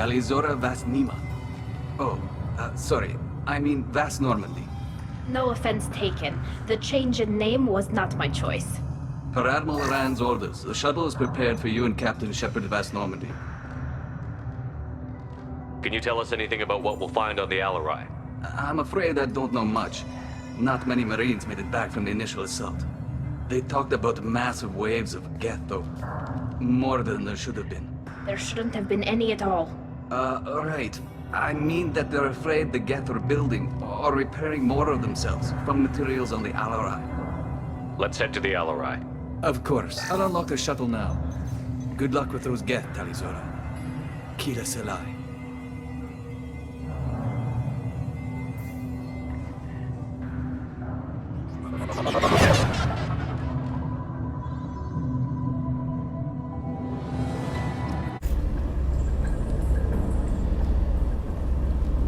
Tali'Zorah Vast Nima. Oh, sorry. I mean Vast Normandy. No offense taken. The change in name was not my choice. Per Admiral Rand's orders, the shuttle is prepared for you and Captain Shepard of Vast Normandy. Can you tell us anything about what we'll find on the Alarei? I'm afraid I don't know much. Not many Marines made it back from the initial assault. They talked about massive waves of Geth, though. More than there should have been. There shouldn't have been any at all. Right. I mean that they're afraid the Geth are building or repairing more of themselves from materials on the Alarei. Let's head to the Alarei. Of course. I'll unlock the shuttle now. Good luck with those Geth, Tali'Zorah. Kila Selai.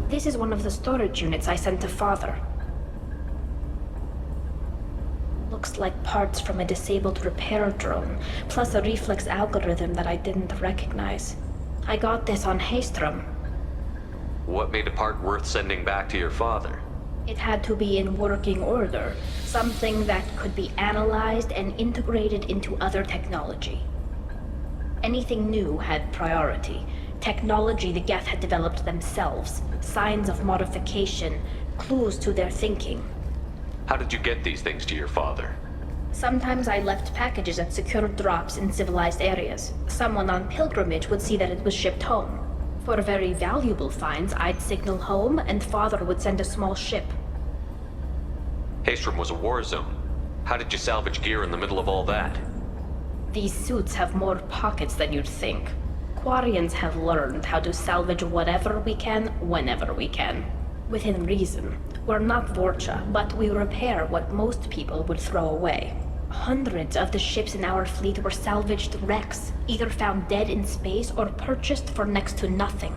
This is one of the storage units I sent to Father. Looks like parts from a disabled repair drone, plus a reflex algorithm that I didn't recognize. I got this on Haystrom. What made a part worth sending back to your father? It had to be in working order, something that could be analyzed and integrated into other technology. Anything new had priority. Technology the Geth had developed themselves, signs of modification, clues to their thinking. How did you get these things to your father? Sometimes I left packages at secure drops in civilized areas. Someone on pilgrimage would see that it was shipped home. For very valuable finds, I'd signal home, and Father would send a small ship. Haystrom was a war zone. How did you salvage gear in the middle of all that? These suits have more pockets than you'd think. Quarians have learned how to salvage whatever we can, whenever we can. Within reason. We're not Vorcha, but we repair what most people would throw away. Hundreds of the ships in our fleet were salvaged wrecks, either found dead in space or purchased for next to nothing.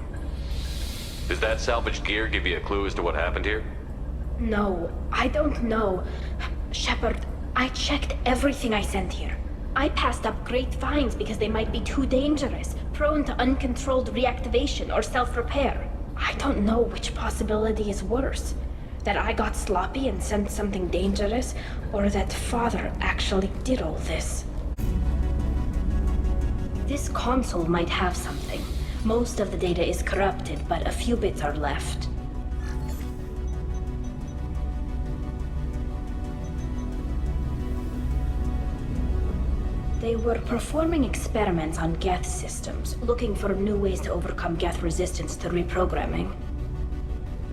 Does that salvaged gear give you a clue as to what happened here? No, I don't know. Shepard, I checked everything I sent here. I passed up great finds because they might be too dangerous, prone to uncontrolled reactivation or self-repair. I don't know which possibility is worse. That I got sloppy and sent something dangerous, or that Father actually did all this. This console might have something. Most of the data is corrupted, but a few bits are left. They were performing experiments on Geth systems, looking for new ways to overcome Geth resistance to reprogramming.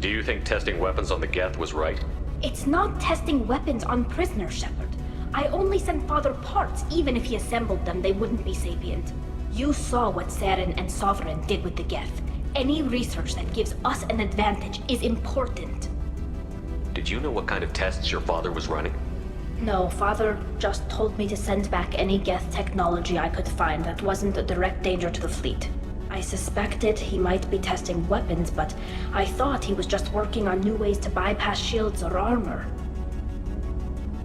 Do you think testing weapons on the Geth was right? It's not testing weapons on prisoners, Shepard. I only sent Father parts. Even if he assembled them, they wouldn't be sapient. You saw what Saren and Sovereign did with the Geth. Any research that gives us an advantage is important. Did you know what kind of tests your father was running? No, Father just told me to send back any Geth technology I could find that wasn't a direct danger to the fleet. I suspected he might be testing weapons, but I thought he was just working on new ways to bypass shields or armor.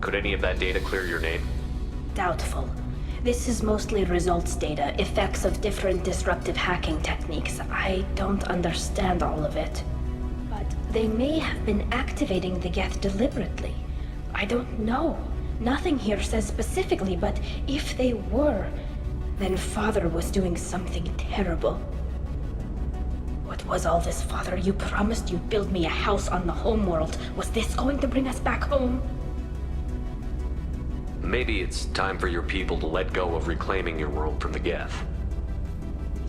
Could any of that data clear your name? Doubtful. This is mostly results data, effects of different disruptive hacking techniques. I don't understand all of it. But they may have been activating the Geth deliberately. I don't know. Nothing here says specifically, but if they were, then Father was doing something terrible. What was all this, Father? You promised you'd build me a house on the homeworld. Was this going to bring us back home? Maybe it's time for your people to let go of reclaiming your world from the Geth.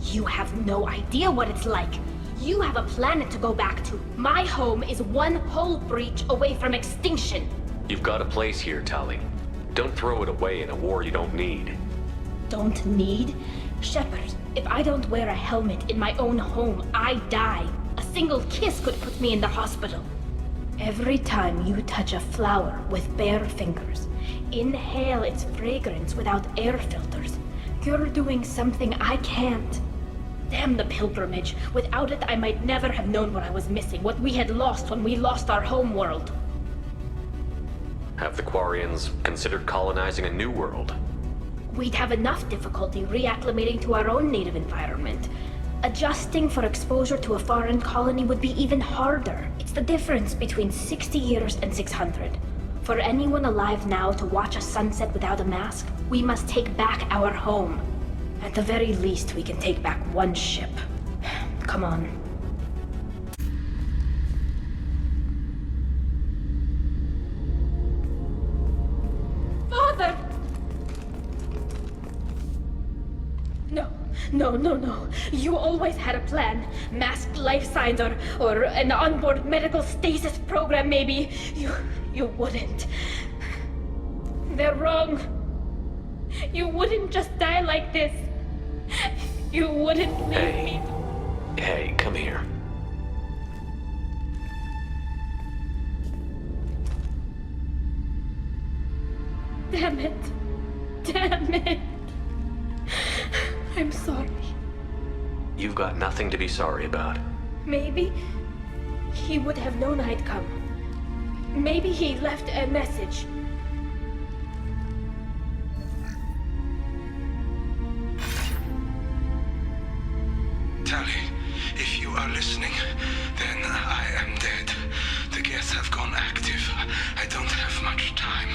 You have no idea what it's like. You have a planet to go back to. My home is one hull breach away from extinction. You've got a place here, Tali. Don't throw it away in a war you don't need. Don't need? Shepard, if I don't wear a helmet in my own home, I die. A single kiss could put me in the hospital. Every time you touch a flower with bare fingers, inhale its fragrance without air filters, you're doing something I can't. Damn the pilgrimage. Without it, I might never have known what I was missing, what we had lost when we lost our home world. Have the Quarians considered colonizing a new world? We'd have enough difficulty reacclimating to our own native environment. adjusting for exposure to a foreign colony would be even harder. It's the difference between 60 years and 600. For anyone alive now to watch a sunset without a mask, we must take back our home. At the very least, we can take back one ship. Come on. Father! No. You always had a plan. Masked life signs or an onboard medical stasis program, maybe. You wouldn't. They're wrong. You wouldn't just die like this. You wouldn't leave me. Hey, come here. Damn it. I'm sorry. You've got nothing to be sorry about. Maybe he would have known I'd come. Maybe he left a message. Tali, if you are listening, then I am dead. The Geth have gone active. I don't have much time.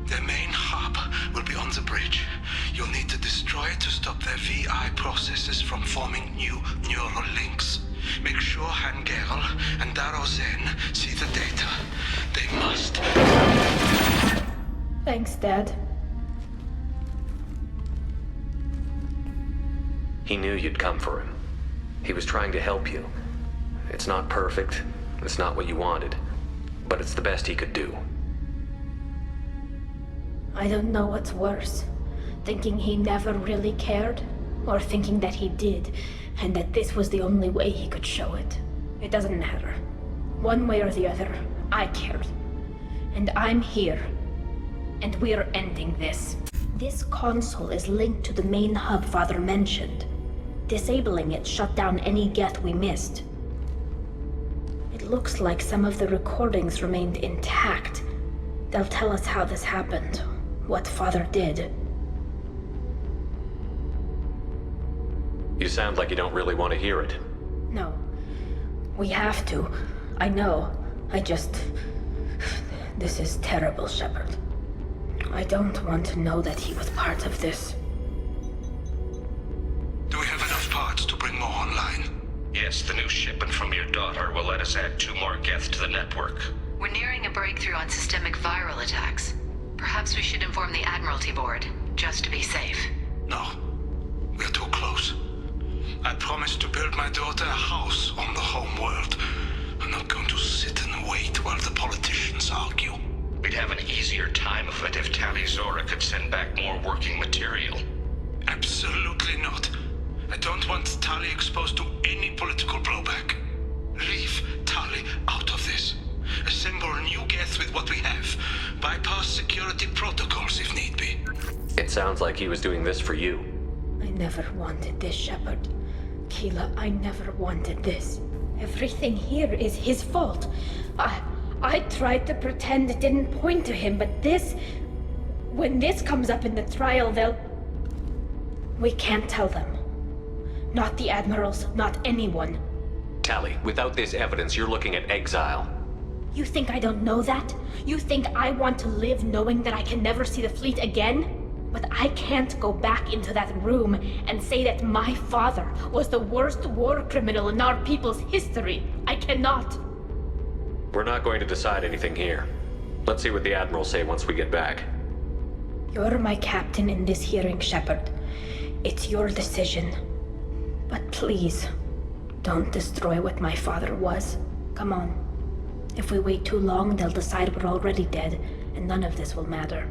Their main hub will be on the bridge. You'll need to destroy it to stop their VI processes from forming new neural links. Make sure Hangerl and Daro Zen see the data. They must. Thanks, Dad. He knew you'd come for him. He was trying to help you. It's not perfect. It's not what you wanted. But it's the best he could do. I don't know what's worse. Thinking he never really cared, or thinking that he did, and that this was the only way he could show it. It doesn't matter. One way or the other, I cared. And I'm here. And we're ending this. This console is linked to the main hub Father mentioned. Disabling it shut down any Geth we missed. It looks like some of the recordings remained intact. They'll tell us how this happened, what Father did. You sound like you don't really want to hear it. No. We have to. I know. This is terrible, Shepard. I don't want to know that he was part of this. Do we have enough parts to bring more online? Yes, the new shipment from your daughter will let us add 2 more Geth to the network. We're nearing a breakthrough on systemic viral attacks. Perhaps we should inform the Admiralty Board, just to be safe. No. We're too close. I promised to build my daughter a house on the home world. I'm not going to sit and wait while the politicians argue. We'd have an easier time of it if Tali'Zorah could send back more working material. Absolutely not. I don't want Tali exposed to any political blowback. Leave Tali out of this. Assemble a new Geth with what we have. Bypass security protocols if need be. It sounds like he was doing this for you. I never wanted this, Shepard. Keela, I never wanted this. Everything here is his fault. I tried to pretend it didn't point to him, but this... When this comes up in the trial, they'll... We can't tell them. Not the Admirals, not anyone. Tali, without this evidence, you're looking at exile. You think I don't know that? You think I want to live knowing that I can never see the fleet again? But I can't go back into that room and say that my father was the worst war criminal in our people's history. I cannot. We're not going to decide anything here. Let's see what the Admirals say once we get back. You're my captain in this hearing, Shepard. It's your decision. But please, don't destroy what my father was. Come on. If we wait too long, they'll decide we're already dead, and none of this will matter.